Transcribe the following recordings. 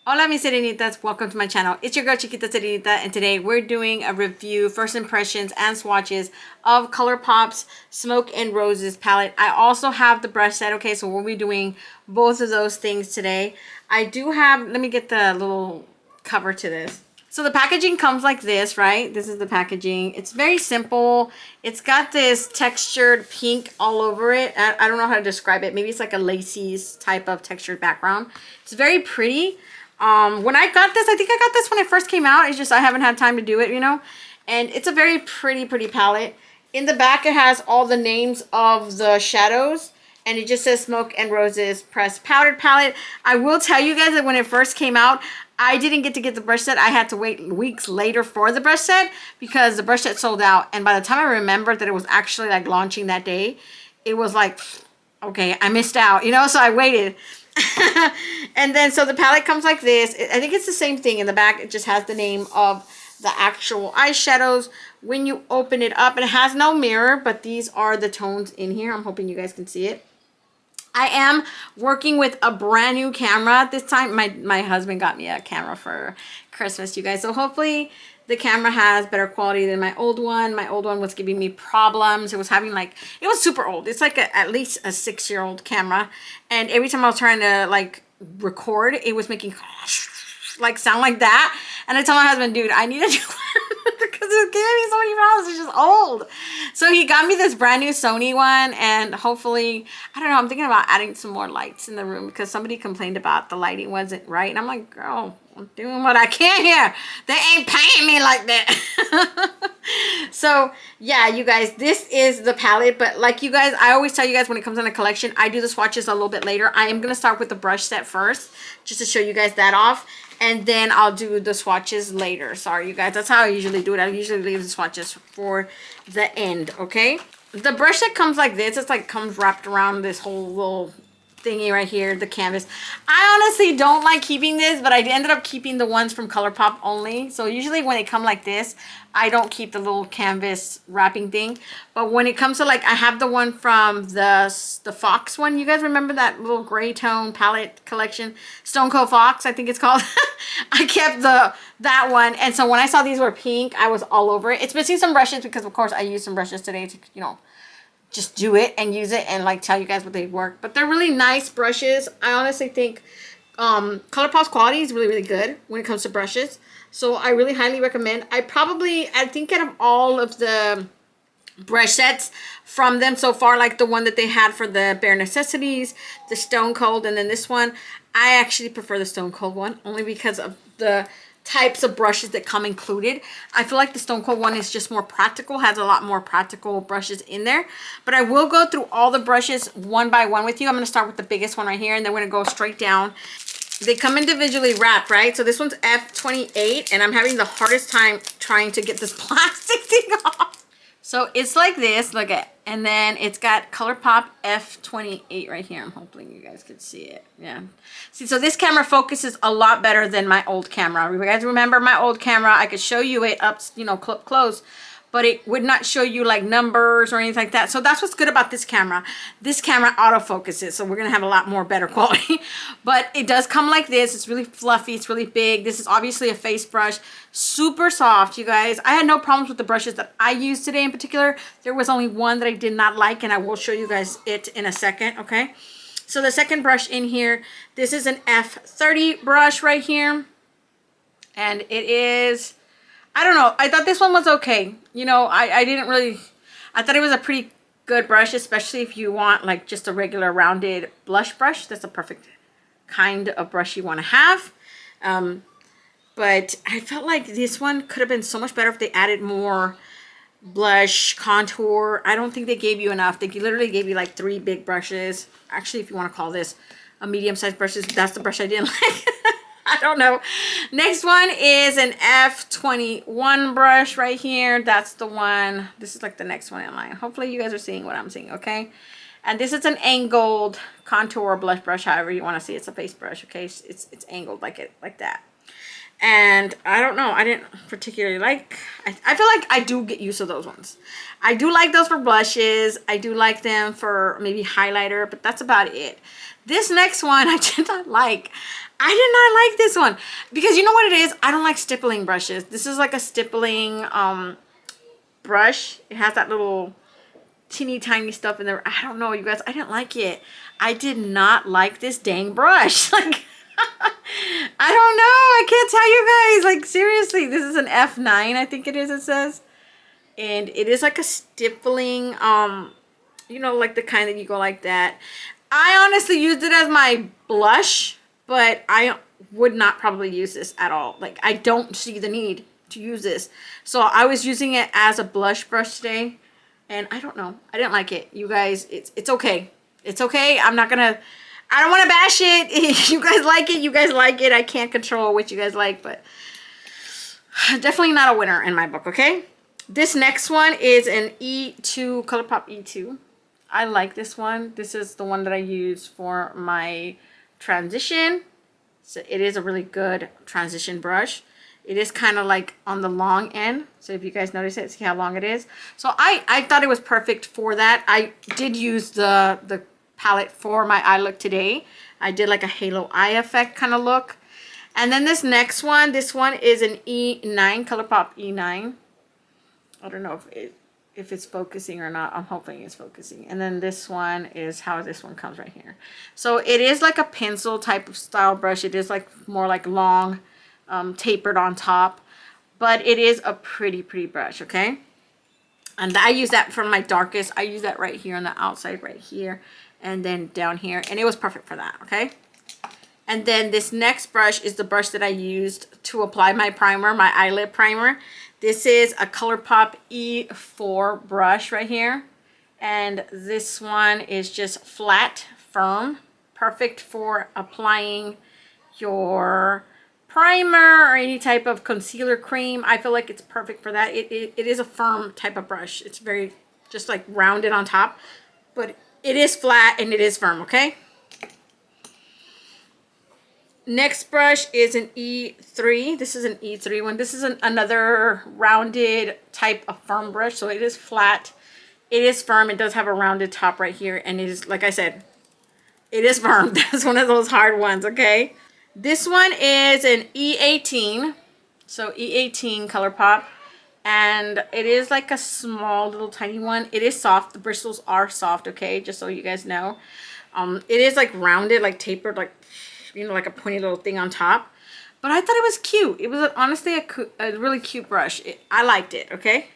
Hola mis serenitas, welcome to my channel. It's your girl Chiquita Serenita, and today we're doing a review, first impressions and swatches of Colourpop's Smoke and Roses palette. I also have the brush set, okay, so we'll be doing both of those things today. I do have, let me get the little cover to this. So the packaging comes like this, right? This is the packaging. It's very simple. It's got this textured pink all over it. I don't know how to describe it. Maybe it's like a lacy type of textured background. It's very pretty. When I got this, I think I got this when it first came out. It's just I haven't had time to do it, you know. And it's a very pretty palette. In the back, it has all the names of the shadows. And it just says Smoke and Roses Pressed Powdered Palette. I will tell you guys that when it first came out, I didn't get to get the brush set. I had to wait weeks later for the brush set because the brush set sold out. And by the time I remembered that it was actually like launching that day, it was like, okay, I missed out, you know, so I waited. And then so the palette comes like this. I think it's the same thing in the back. It just has the name of the actual eyeshadows. When you open it up, it has no mirror, but these are the tones in here. I'm hoping you guys can see it. I am working with a brand new camera this time. My husband got me a camera for Christmas, you guys. So hopefully the camera has better quality than my old one. My old one was giving me problems. It was having like, it was super old. It's like at least a 6-year-old camera. And every time I was trying to like record, it was making like sound like that. And I told my husband, dude, I need a new one because it's giving me so many problems. It's just old. So he got me this brand new Sony one, and hopefully, I don't know, I'm thinking about adding some more lights in the room because somebody complained about the lighting wasn't right. And I'm like, girl, I'm doing what I can here. They ain't paying me like that. So yeah, you guys, this is the palette. But like you guys, I always tell you guys when it comes in a collection, I do the swatches a little bit later. I am going to start with the brush set first just to show you guys that off. And then I'll do the swatches later. Sorry, you guys. That's how I usually do it. I usually leave the swatches for the end, okay? The brush set comes like this. It's like comes wrapped around this whole little thingy right here, the canvas. I honestly don't like keeping this, but I ended up keeping the ones from Colourpop only. So usually when they come like this, I don't keep the little canvas wrapping thing. But when it comes to like, I have the one from the Fox one. You guys remember that little gray tone palette collection? Stone Cold Fox, I think it's called. I kept that one. And so when I saw these were pink, I was all over it. It's missing some brushes because of course I used some brushes today to, you know, just do it and use it and like tell you guys what they work. But they're really nice brushes. I honestly think Colourpop's quality is really good when it comes to brushes. So I really highly recommend. I think out of all of the brush sets from them so far, like the one that they had for the Bare Necessities, the Stone Cold, and then this one, I actually prefer the Stone Cold one only because of the types of brushes that come included. I feel like the Stone Cold one is just more practical, has a lot more practical brushes in there. But I will go through all the brushes one by one with you. I'm going to start with the biggest one right here, and then we're going to go straight down. They come individually wrapped, right? So this one's F28, and I'm having the hardest time trying to get this plastic thing off. So it's like this, look at, and then it's got Colourpop F28 right here. I'm hoping you guys can see it. Yeah. See, so this camera focuses a lot better than my old camera. You guys remember my old camera? I could show you it up, you know, close, but it would not show you like numbers or anything like that. So that's what's good about this camera. This camera autofocuses, so we're gonna have a lot more better quality. But it does come like this. It's really fluffy, it's really big. This is obviously a face brush, super soft, you guys. I had no problems with the brushes that I used today in particular. There was only one that I did not like, and I will show you guys it in a second, okay? So the second brush in here, this is an F30 brush right here, and it is, I don't know. I thought this one was okay. You know, I didn't really, I thought it was a pretty good brush, especially if you want like just a regular rounded blush brush. That's a perfect kind of brush you want to have. But I felt like this one could have been so much better if they added more blush, contour. I don't think they gave you enough. They literally gave you like 3 big brushes. Actually, if you want to call this a medium-sized brush, that's the brush I didn't like. I don't know. Next one is an F21 brush right here. That's the one. This is like the next one in line. Hopefully you guys are seeing what I'm seeing, okay? And this is an angled contour blush brush, however you want to see. It's a face brush, okay? It's angled like that. And I don't know, I didn't particularly like, I feel like I do get used to those ones. I do like those for blushes. I do like them for maybe highlighter, but that's about it. This next one I did not like. I did not like this one because you know what it is? I don't like stippling brushes. This is like a stippling brush. It has that little teeny tiny stuff in there. I don't know, you guys. I didn't like it. I did not like this dang brush. Like, I don't know. I can't tell you guys. Like, seriously, this is an F9, I think it is, it says. And it is like a stippling, you know, like the kind that you go like that. I honestly used it as my blush, but I would not probably use this at all. Like, I don't see the need to use this. So I was using it as a blush brush today. And I don't know. I didn't like it. You guys, it's okay. It's okay. I'm not gonna, I don't want to bash it. You guys like it. You guys like it. I can't control what you guys like, but definitely not a winner in my book, okay? This next one is an E2, Colourpop E2. I like this one. This is the one that I use for my transition. So it is a really good transition brush. It is kind of like on the long end. So if you guys notice it, see how long it is. So I thought it was perfect for that. I did use the palette for my eye look today. I did like a halo eye effect kind of look. And then this next one, this one is an E9, Colourpop E9. I don't know if it's focusing or not. I'm hoping it's focusing. And then this one is how this one comes right here. So it is like a pencil type of style brush. It is like more like long, tapered on top, but it is a pretty brush, okay? And I use that for my darkest. I use that right here on the outside right here and then down here, and it was perfect for that, okay? And then this next brush is the brush that I used to apply my primer, my eyelid primer. This is a Colourpop E4 brush right here, and this one is just flat, firm, perfect for applying your primer or any type of concealer cream. I feel like it's perfect for that. It is a firm type of brush. It's very just like rounded on top, but it is flat and it is firm, okay? Next brush is an E3. This is an E3 one. This is another rounded type of firm brush. So it is flat. It is firm. It does have a rounded top right here. And it is, like I said, it is firm. That's one of those hard ones, okay? This one is an E18. So E18 Colourpop. And it is like a small little tiny one. It is soft. The bristles are soft, okay? Just so you guys know. It is like rounded, like tapered, like, you know, like a pointy little thing on top. But I thought it was cute. It was honestly a really cute brush. I liked it, okay?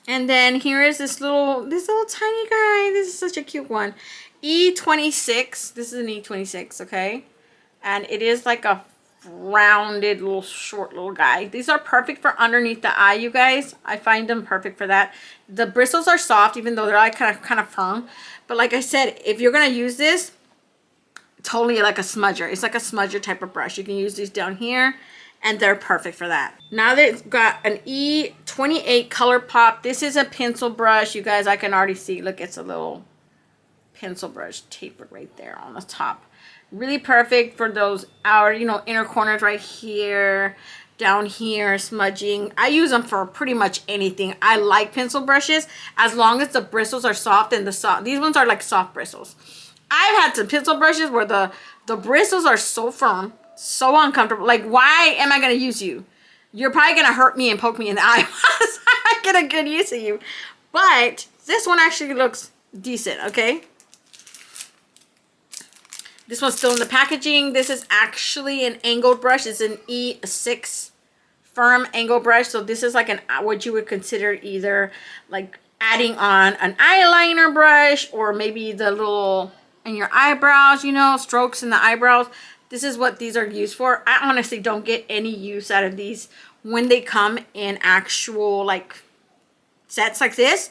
And then here is this little tiny guy. This is such a cute one. E26. This is an E26, okay? And it is like a rounded little short little guy. These are perfect for underneath the eye, you guys. I find them perfect for that. The bristles are soft, even though they're like kind of firm. But like I said, if you're gonna use this, totally like a smudger. It's like a smudger type of brush. You can use these down here and they're perfect for that. Now they've got an E28 Colourpop. This is a pencil brush. You guys, I can already see, look, it's a little pencil brush tapered right there on the top. Really perfect for those outer, you know, inner corners right here, down here, smudging. I use them for pretty much anything. I like pencil brushes as long as the bristles are soft and these ones are like soft bristles. I've had some pencil brushes where the bristles are so firm, so uncomfortable. Like, why am I going to use you? You're probably going to hurt me and poke me in the eye. I get a good use of you. But this one actually looks decent, okay? This one's still in the packaging. This is actually an angled brush. It's an E6 firm angle brush. So this is like what you would consider either like adding on an eyeliner brush or maybe the little in your eyebrows, you know, strokes in the eyebrows. This is what these are used for. I honestly don't get any use out of these when they come in actual like sets like this.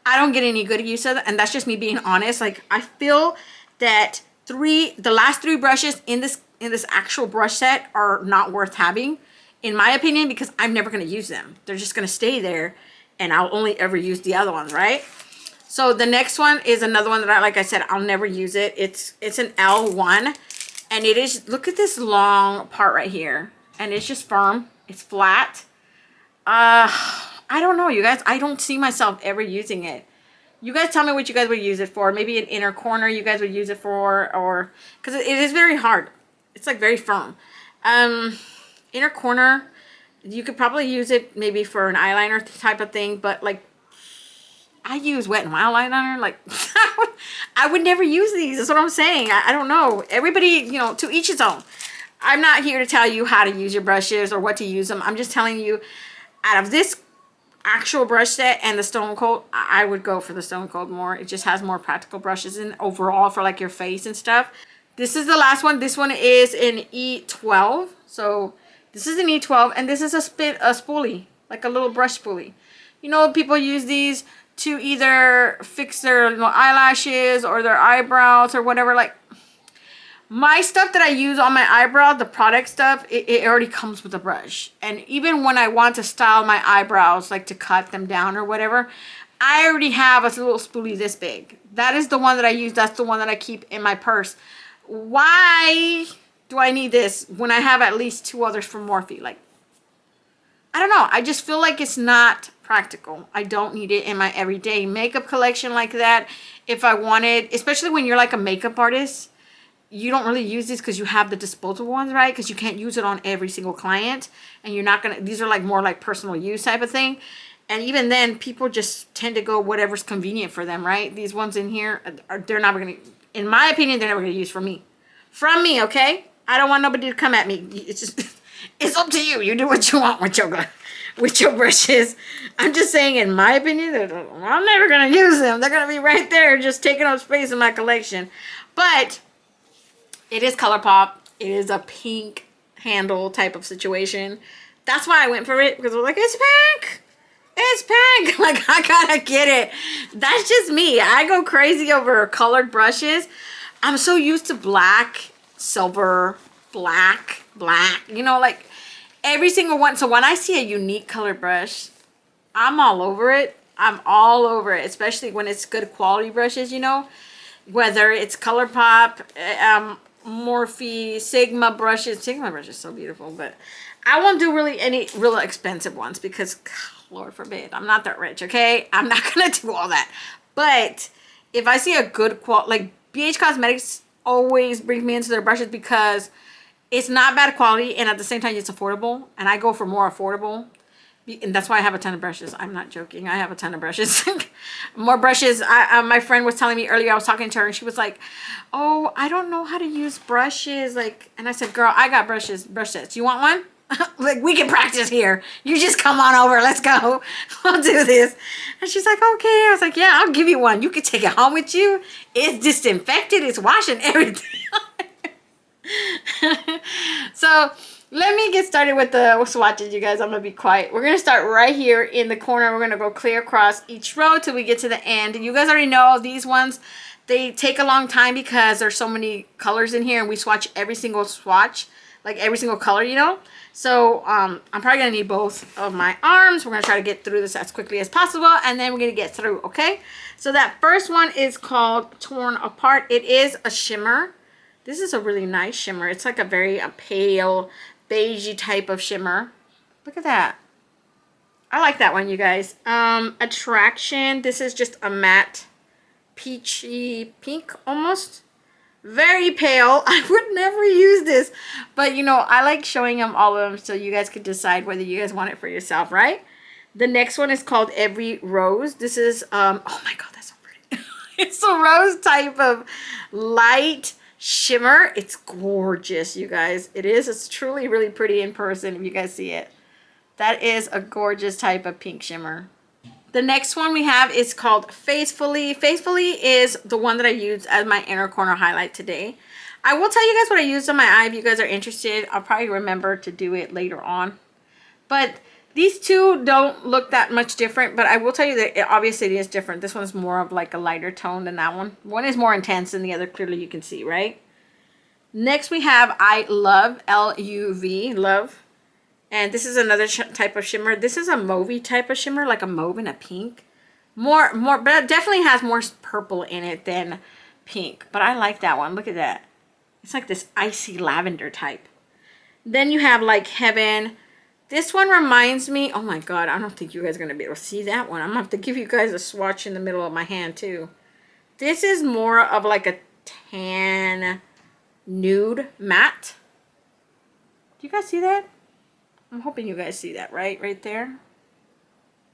I don't get any good use of it, and that's just me being honest. Like, I feel that the last three brushes in this actual brush set are not worth having, in my opinion, because I'm never going to use them. They're just going to stay there, and I'll only ever use the other ones, right? So the next one is another one that like I said, I'll never use it. It's an L1, And it is, look at this long part right here. And it's just firm. It's flat. I don't know, you guys. I don't see myself ever using it. You guys tell me what you guys would use it for. Maybe an inner corner you guys would use it for, or because it is very hard. It's like very firm. Inner corner, you could probably use it maybe for an eyeliner type of thing, but like I use Wet n Wild eyeliner. Like I would never use these. That's what I'm saying. I don't know. Everybody, you know, to each his own. I'm not here to tell you how to use your brushes or what to use them. I'm just telling you, out of this actual brush set and the Stone Cold, I would go for the Stone Cold more. It just has more practical brushes in overall for like your face and stuff. This is the last one. This one is an E12. So this is an E12, and this is a spoolie, like a little brush spoolie. You know, people use these to either fix their, you know, eyelashes or their eyebrows or whatever. Like my stuff that I use on my eyebrow, the product stuff, it already comes with a brush. And even when I want to style my eyebrows, like to cut them down or whatever, I already have a little spoolie this big. That is the one that I use. That's the one that I keep in my purse. Why do I need this when I have at least 2 others from Morphe? Like, I don't know. I just feel like it's not practical. I don't need it in my everyday makeup collection like that. If I wanted, especially when you're like a makeup artist, you don't really use these because you have the disposable ones, right? Because you can't use it on every single client. And you're not going to, these are like more like personal use type of thing. And even then, people just tend to go whatever's convenient for them, right? These ones in here, they're never going to, in my opinion, they're never going to use for me. From me, okay? I don't want nobody to come at me. It's just, it's up to you. You do what you want with your brushes. I'm just saying, in my opinion, I'm never going to use them. They're going to be right there just taking up space in my collection. But it is Colourpop. It is a pink handle type of situation. That's why I went for it, because I was like, it's pink. It's pink. Like, I gotta get it. That's just me. I go crazy over colored brushes. I'm so used to black, silver, black. You know, like every single one. So when I see a unique colored brush, I'm all over it. I'm all over it, especially when it's good quality brushes, you know. Whether it's Colourpop, Morphe, Sigma brushes. Sigma brushes is so beautiful, but I won't do really any real expensive ones because, Lord forbid, I'm not that rich, okay? I'm not going to do all that. But if I see a good quality, like BH Cosmetics always brings me into their brushes because it's not bad quality and at the same time it's affordable. And I go for more affordable. And that's why I have a ton of brushes. I'm not joking. I have a ton of brushes. More brushes. My friend was telling me earlier, I was talking to her and she was like, oh, I don't know how to use brushes. Like, and I said, girl, I got brush sets. You want one? Like, we can practice here. You just come on over. Let's go. We'll do this. And she's like, okay. I was like, yeah, I'll give you one. You can take it home with you. It's disinfected. It's washing everything. So let me get started with the swatches, you guys. I'm going to be quiet. We're going to start right here in the corner. We're going to go clear across each row till we get to the end. And you guys already know these ones, they take a long time because there's so many colors in here. And we swatch every single swatch, like every single color, you know. So I'm probably going to need both of my arms. We're going to try to get through this as quickly as possible. And then we're going to get through, okay? So that first one is called Torn Apart. It is a shimmer. This is a really nice shimmer. It's like a very pale, beigey type of shimmer. Look at that. I like that one, you guys. Attraction. This is just a matte peachy pink almost. Very pale. I would never use this. But, you know, I like showing them all of them so you guys could decide whether you guys want it for yourself, right? The next one is called Every Rose. This is, oh my God, that's so pretty. It's a rose type of light shimmer. It's gorgeous, you guys. It is. It's truly really pretty in person if you guys see it. That is a gorgeous type of pink shimmer. The next one we have is called Faithfully. Faithfully is the one that I used as my inner corner highlight today. I will tell you guys what I used on my eye if you guys are interested. I'll probably remember to do it later on. But these two don't look that much different, but I will tell you that obviously it is different. This one's more of like a lighter tone than that one. One is more intense than the other, clearly you can see, right? Next we have I Love, L-U-V, Love. And this is another type of shimmer. This is a mauvey type of shimmer, like a mauve and a pink. More, but it definitely has more purple in it than pink. But I like that one. Look at that. It's like this icy lavender type. Then you have like Heaven. This one reminds me, oh my God, I don't think you guys are going to be able to see that one. I'm going to have to give you guys a swatch in the middle of my hand too. This is more of like a tan nude matte. Do you guys see that? I'm hoping you guys see that, right there.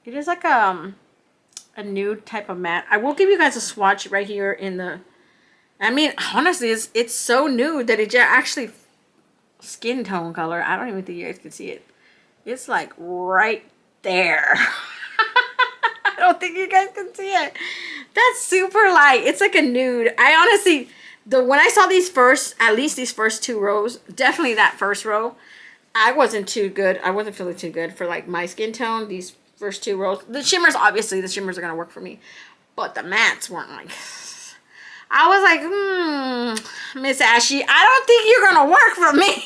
It is like a nude type of matte. I will give you guys a swatch right here in the, I mean, honestly, it's so nude that it actually skin tone color. I don't even think you guys can see it. It's like right there. I don't think you guys can see it. That's super light. It's like a nude. I honestly, when I saw these first, at least these first 2 rows, definitely that first row, I wasn't too good. I wasn't feeling too good for like my skin tone. These first 2 rows. The shimmers, obviously, the shimmers are going to work for me. But the mattes weren't like... I was like, Miss Ashy, I don't think you're going to work for me.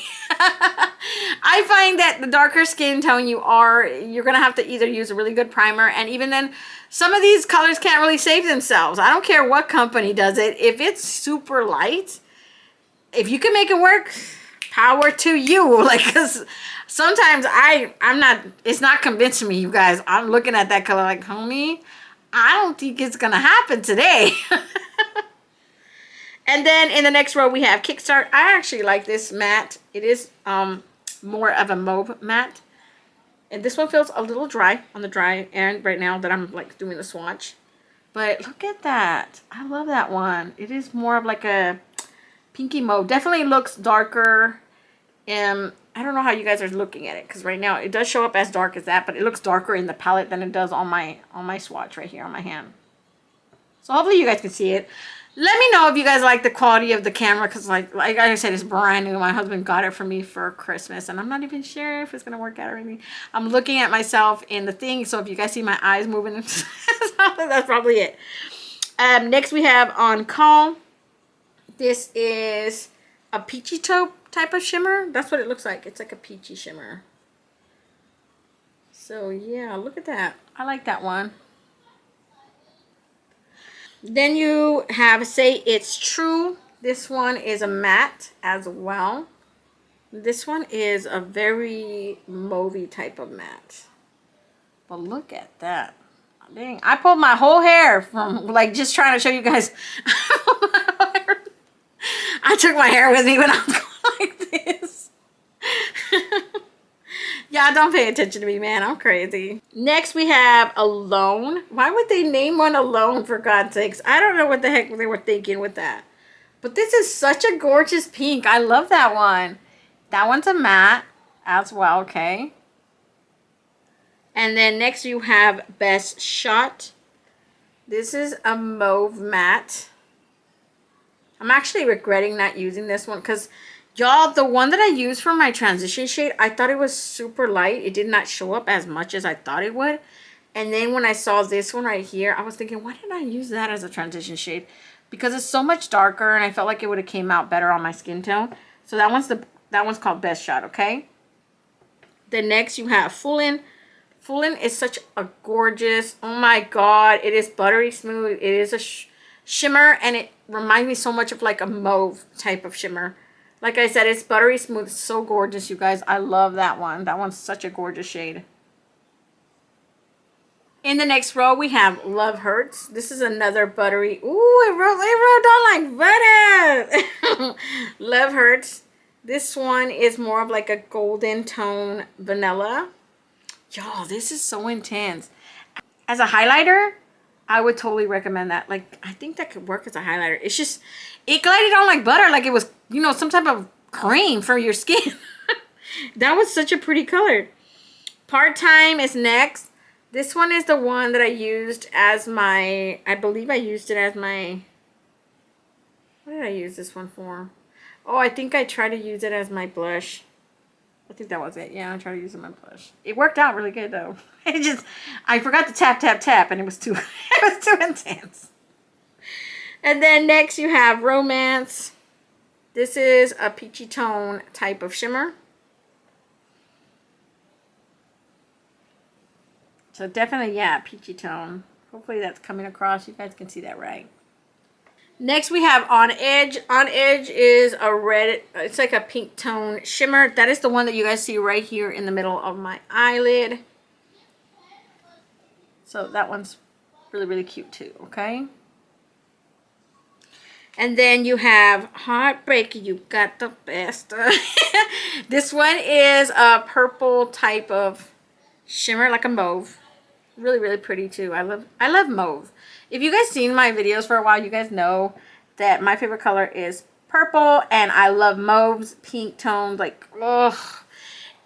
I find that the darker skin tone you're going to have to either use a really good primer. And even then, some of these colors can't really save themselves. I don't care what company does it. If it's super light, if you can make it work, power to you. Like, because sometimes I'm not, it's not convincing me, you guys. I'm looking at that color like, homie, I don't think it's going to happen today. And then in the next row, we have Kickstart. I actually like this matte. It is more of a mauve matte. And this one feels a little dry on the dry end right now that I'm like doing the swatch. But look at that. I love that one. It is more of like a pinky mauve. Definitely looks darker. I don't know how you guys are looking at it, because right now it does show up as dark as that, but it looks darker in the palette than it does on my swatch right here on my hand. So hopefully you guys can see it. Let me know if you guys like the quality of the camera, because like I said, it's brand new. My husband got it for me for Christmas, and I'm not even sure if it's going to work out or anything. I'm looking at myself in the thing, so if you guys see my eyes moving, that's probably it. Next we have On Call. This is a peachy taupe type of shimmer. That's what it looks like. It's like a peachy shimmer. So yeah, look at that. I like that one. Then you have Say It's True. This one is a matte as well. This one is a very mauvey type of matte. But look at that. Dang, I pulled my whole hair from like just trying to show you guys. I took my hair with me when I was going like this. Yeah, don't pay attention to me, man. I'm crazy. Next, we have Alone. Why would they name one Alone, for God's sakes? I don't know what the heck they were thinking with that. But this is such a gorgeous pink. I love that one. That one's a matte as well, okay? And then next you have Best Shot. This is a mauve matte. I'm actually regretting not using this one because... y'all, the one that I used for my transition shade, I thought it was super light. It did not show up as much as I thought it would. And then when I saw this one right here, I was thinking, why didn't I use that as a transition shade? Because it's so much darker, and I felt like it would have came out better on my skin tone. So that one's called Best Shot, okay? Then next you have Fullin'. Fullin' is such a gorgeous, oh my God, it is buttery smooth. It is a shimmer, and it reminds me so much of like a mauve type of shimmer. Like I said, it's buttery smooth. It's so gorgeous, you guys. I love that one. That one's such a gorgeous shade. In the next row, we have Love Hurts. This is another buttery. Ooh, it wrote down like butter. Love Hurts. This one is more of like a golden tone vanilla. Y'all, this is so intense. As a highlighter, I would totally recommend that. Like, I think that could work as a highlighter. It's just, it glided on like butter, like it was, you know, some type of cream for your skin. That was such a pretty color. Part-Time is next. This one is the one that I used as my, I believe I used it as my, what did I use this one for? Oh, I think I tried to use it as my blush. I think that was it. Yeah, I tried to use it as my blush. It worked out really good though. It just, I forgot to tap, tap, tap, and it was too, it was too intense. And then next you have Romance. This is a peachy tone type of shimmer. So definitely, yeah, peachy tone. Hopefully that's coming across. You guys can see that right. Next we have On Edge. On Edge is a red, it's like a pink tone shimmer. That is the one that you guys see right here in the middle of my eyelid. So that one's really, really cute too, okay? And then you have Heartbreak, you got the best. This one is a purple type of shimmer, like a mauve. Really, really pretty too. I love mauve. If you guys seen my videos for a while, you guys know that my favorite color is purple, and I love mauves, pink tones. Like, ugh.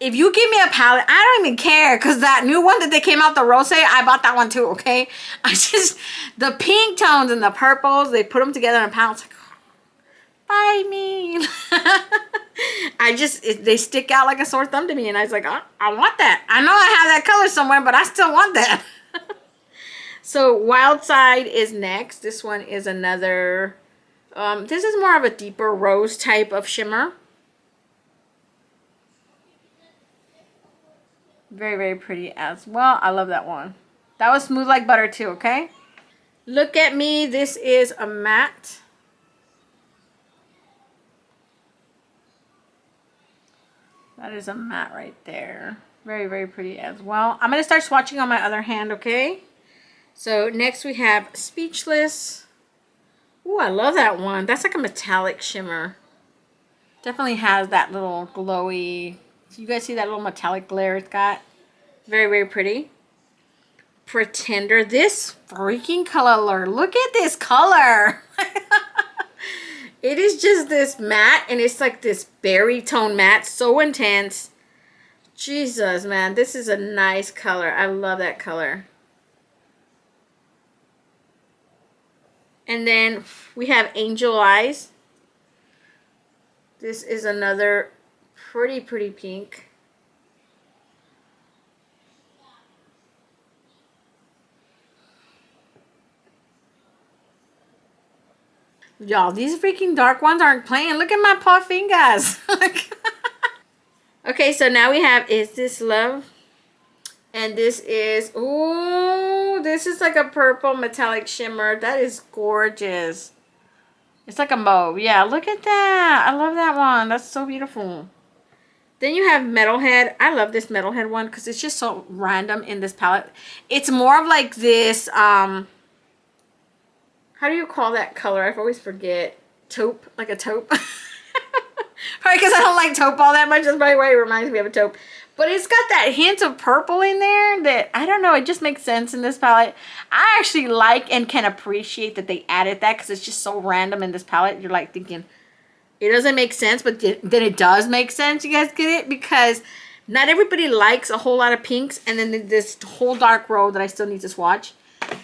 If you give me a palette, I don't even care, because that new one that they came out, the rose, I bought that one too, okay? The pink tones and the purples, they put them together in a palette. It's like, buy me. They stick out like a sore thumb to me, and I was like, oh, I want that. I know I have that color somewhere, but I still want that. So Wild Side is next. This one is another, this is more of a deeper rose type of shimmer. Very, very pretty as well. I love that one. That was Smooth Like Butter too, okay? Look at Me. This is a matte. That is a matte right there. Very, very pretty as well. I'm going to start swatching on my other hand, okay? So next we have Speechless. Ooh, I love that one. That's like a metallic shimmer. Definitely has that little glowy. You guys see that little metallic glare it's got? Very, very pretty. Pretender. This freaking color. Look at this color. It is just this matte, and it's like this berry tone matte. So intense. Jesus, man. This is a nice color. I love that color. And then we have Angel Eyes. This is another pretty, pretty pink. Y'all, these freaking dark ones aren't playing. Look at my paw fingers. Okay, so now we have Is This Love? And this is, ooh, this is like a purple metallic shimmer. That is gorgeous. It's like a mauve. Yeah, look at that. I love that one. That's so beautiful. Then you have Metalhead. I love this Metalhead one because it's just so random in this palette. It's more of like this, how do you call that color? I always forget. Taupe, like a taupe. Probably because I don't like taupe all that much. That's probably why it reminds me of a taupe. But it's got that hint of purple in there that, I don't know, it just makes sense in this palette. I actually like and can appreciate that they added that because it's just so random in this palette. You're like thinking, it doesn't make sense, but then it does make sense. You guys get it? Because not everybody likes a whole lot of pinks. And then this whole dark row that I still need to swatch,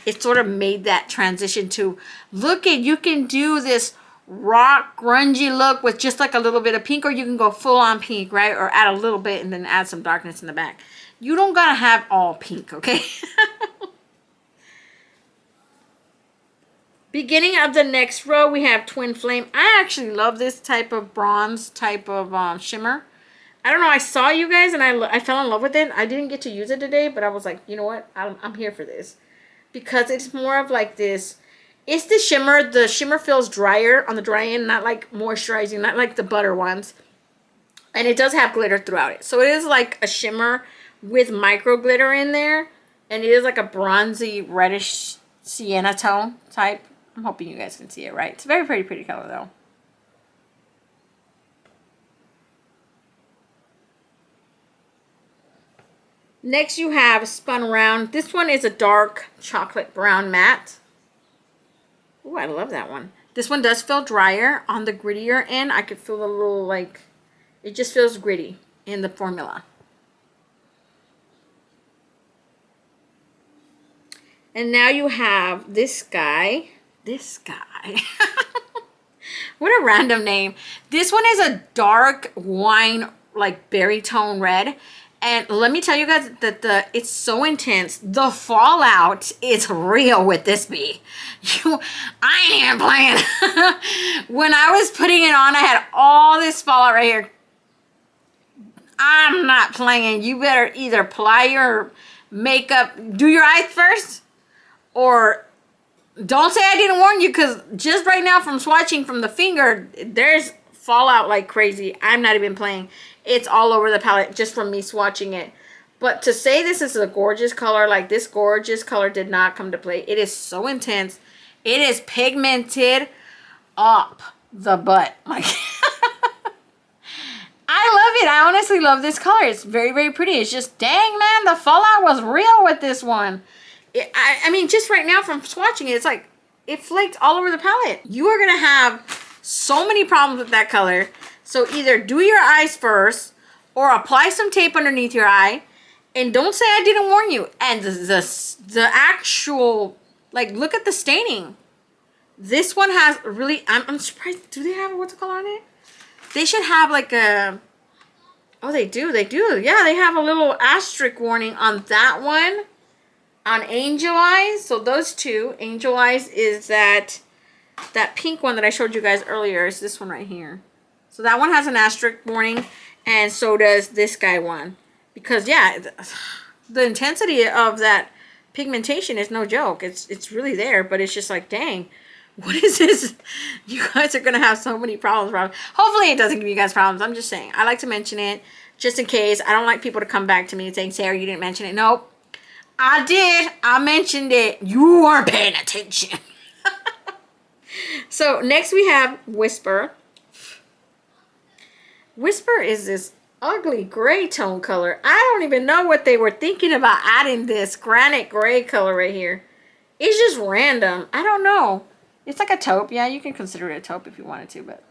it sort of made that transition to, look at, you can do this rock grungy look with just like a little bit of pink, or you can go full on pink, right? Or add a little bit and then add some darkness in the back. You don't gotta have all pink, okay? Beginning of the next row, we have Twin Flame. I actually love this type of bronze type of shimmer. I don't know, I saw you guys and I fell in love with it. I didn't get to use it today, but I was like, you know what? I'm here for this. Because it's more of like this, it's the shimmer. The shimmer feels drier on the dry end, not like moisturizing, not like the butter ones. And it does have glitter throughout it. So it is like a shimmer with micro glitter in there. And it is like a bronzy, reddish sienna tone type. I'm hoping you guys can see it right. It's a very pretty, pretty color though. Next you have Spun Round. This one is a dark chocolate brown matte. Ooh, I love that one. This one does feel drier on the grittier end. I could feel a little like, it just feels gritty in the formula. And now you have this guy. This guy. What a random name. This one is a dark wine, like berry tone red. And let me tell you guys that it's so intense. The fallout is real with this bee. I ain't even playing. When I was putting it on, I had all this fallout right here. I'm not playing. You better either apply your makeup, do your eyes first, or Don't say I didn't warn you, because just right now from swatching from the finger, there's fallout like crazy. I'm not even playing. It's all over the palette just from me swatching it. But to say this is a gorgeous color, like this gorgeous color did not come to play. It is so intense. It is pigmented up the butt. Like, I love it. I honestly love this color. It's very, very pretty. It's just, dang, man, the fallout was real with this one. I mean, just right now from swatching it, it's like, it flaked all over the palette. You are going to have so many problems with that color. So either do your eyes first or apply some tape underneath your eye. And don't say I didn't warn you. And the actual, like, look at the staining. This one has really, I'm surprised. Do they have, what's the color on it? They should have like a, oh, they do. Yeah, they have a little asterisk warning on that one. On Angel Eyes. So those two, Angel Eyes is that pink one that I showed you guys earlier. Is this one right here. So that one has an asterisk warning. And so does this guy one. Because, yeah, the intensity of that pigmentation is no joke. It's really there, but it's just like, dang, what is this? You guys are going to have so many problems. Hopefully it doesn't give you guys problems. I'm just saying. I like to mention it just in case. I don't like people to come back to me and saying, Sarah, you didn't mention it. Nope. I did. I mentioned it. You weren't paying attention. So, next we have Whisper. Whisper is this ugly gray tone color. I don't even know what they were thinking about adding this granite gray color right here. It's just random. I don't know. It's like a taupe. Yeah, you can consider it a taupe if you wanted to, but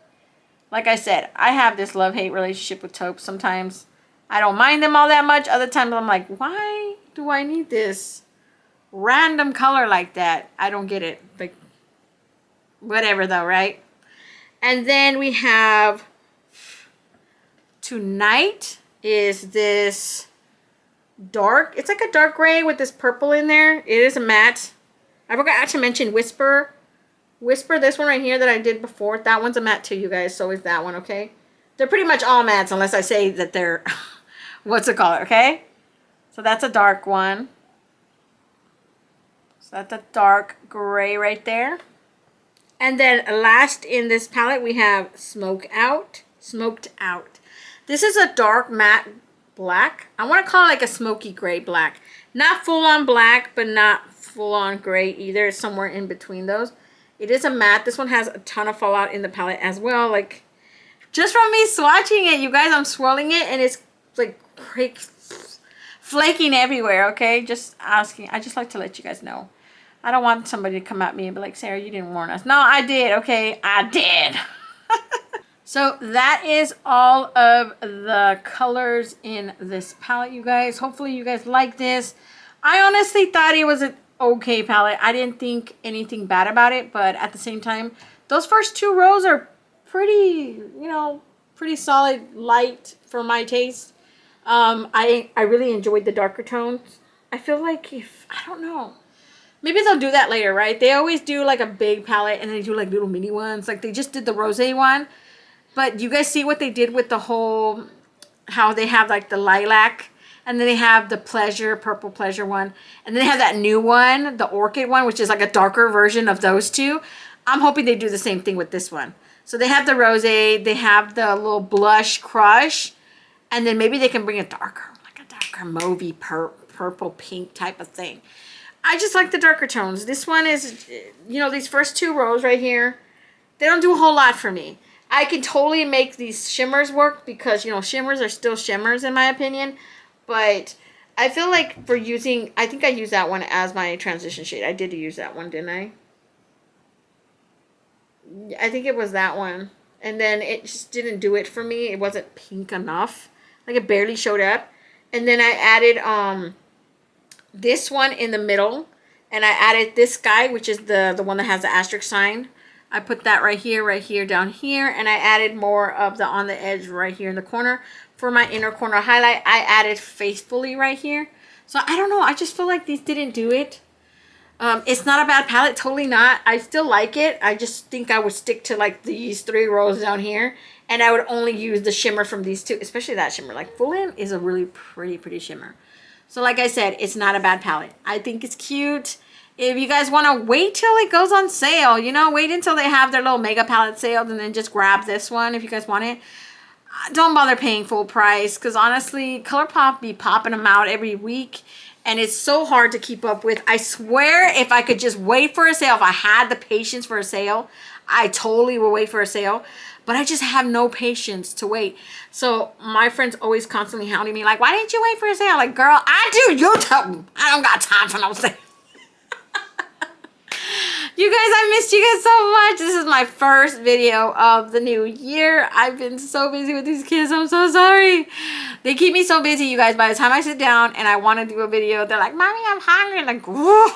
like I said, I have this love-hate relationship with taupes. Sometimes I don't mind them all that much. Other times I'm like, why do I need this random color like that? I don't get it. Like, whatever though, right? And then we have Tonight is this dark, it's like a dark gray with this purple in there. It is a matte. I forgot to mention Whisper. Whisper, this one right here that I did before, that one's a matte too, you guys. So is that one, okay? They're pretty much all mattes unless I say that they're, what's the color, okay? So that's a dark one. So that's a dark gray right there. And then last in this palette, we have Smoked Out. This is a dark matte black. I want to call it like a smoky gray black. Not full on black, but not full on gray either. It's somewhere in between those. It is a matte. This one has a ton of fallout in the palette as well. Like, just from me swatching it, you guys, I'm swirling it and it's like flaking everywhere, okay? Just asking. I just like to let you guys know. I don't want somebody to come at me and be like, Sarah, you didn't warn us. No, I did, okay? I did. So that is all of the colors in this palette, you guys. Hopefully you guys like this. I honestly thought it was an okay palette. I didn't think anything bad about it, but at the same time, those first two rows are pretty, you know, pretty solid light for my taste. I really enjoyed the darker tones. I feel like I don't know. Maybe they'll do that later, right? They always do like a big palette and they do like little mini ones. Like they just did the rosé one. But you guys see what they did with the whole, how they have like the lilac, and then they have the purple pleasure one, and then they have that new one, the orchid one, which is like a darker version of those two. I'm hoping they do the same thing with this one. So they have the rosé, they have the little blush crush, and then maybe they can bring a darker, like a darker mauvey purple pink type of thing. I just like the darker tones. This one is, you know, these first two rows right here, they don't do a whole lot for me. I can totally make these shimmers work because, you know, shimmers are still shimmers in my opinion. But I feel like for using, I think I used that one as my transition shade. I did use that one, didn't I? I think it was that one. And then it just didn't do it for me. It wasn't pink enough. Like it barely showed up. And then I added this one in the middle. And I added this guy, which is the one that has the asterisk sign. I put that right here, down here, and I added more of the on the edge right here in the corner. For my inner corner highlight, I added Faithfully right here. So I don't know, I just feel like these didn't do it. It's not a bad palette, totally not. I still like it. I just think I would stick to like these 3 rows down here, and I would only use the shimmer from these two, especially that shimmer. Like Full In is a really pretty shimmer. So like I said, it's not a bad palette. I think it's cute. If you guys want to wait till it goes on sale, you know, wait until they have their little mega palette sales and then just grab this one if you guys want it. Don't bother paying full price because honestly, Colourpop be popping them out every week and it's so hard to keep up with. I swear if I could just wait for a sale, if I had the patience for a sale, I totally would wait for a sale. But I just have no patience to wait. So my friends always constantly hounding me like, why didn't you wait for a sale? Like, girl, I do. You tell me. I don't got time for no sale. You guys, I missed you guys so much. This is my first video of the new year. I've been so busy with these kids. I'm so sorry. They keep me so busy, you guys. By the time I sit down and I want to do a video, they're like, Mommy, I'm hungry. Like, whoa,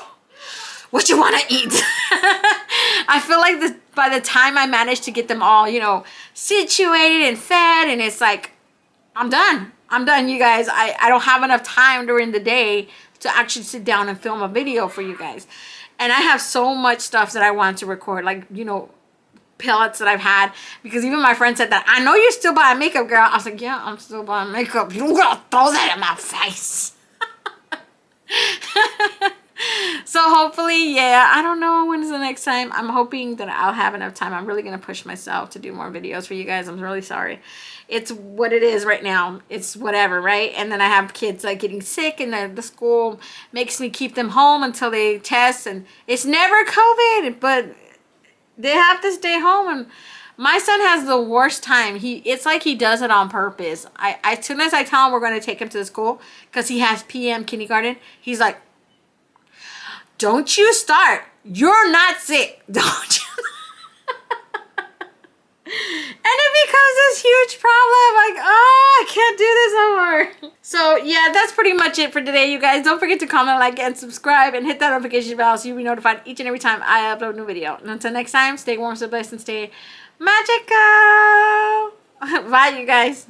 what you want to eat? I feel like this, by the time I manage to get them all, you know, situated and fed, and it's like, I'm done. I'm done, you guys. I don't have enough time during the day to actually sit down and film a video for you guys. And I have so much stuff that I want to record, like, you know, palettes that I've had. Because even my friend said that, I know you're still buying makeup, girl. I was like, yeah, I'm still buying makeup. You're going to throw that in my face. So hopefully, yeah, I don't know when's the next time. I'm hoping that I'll have enough time. I'm really going to push myself to do more videos for you guys. I'm really sorry. It's what it is right now. It's whatever, right? And then I have kids like getting sick and the school makes me keep them home until they test. And it's never COVID, but they have to stay home. And my son has the worst time. It's like he does it on purpose. As soon as I tell him we're going to take him to the school because he has PM kindergarten, he's like, don't you start. You're not sick. Don't you? And it becomes this huge problem. Like, oh, I can't do this no more. So, yeah, that's pretty much it for today, you guys. Don't forget to comment, like, and subscribe. And hit that notification bell so you'll be notified each and every time I upload a new video. And until next time, stay warm, stay blessed, and stay magical. Bye, you guys.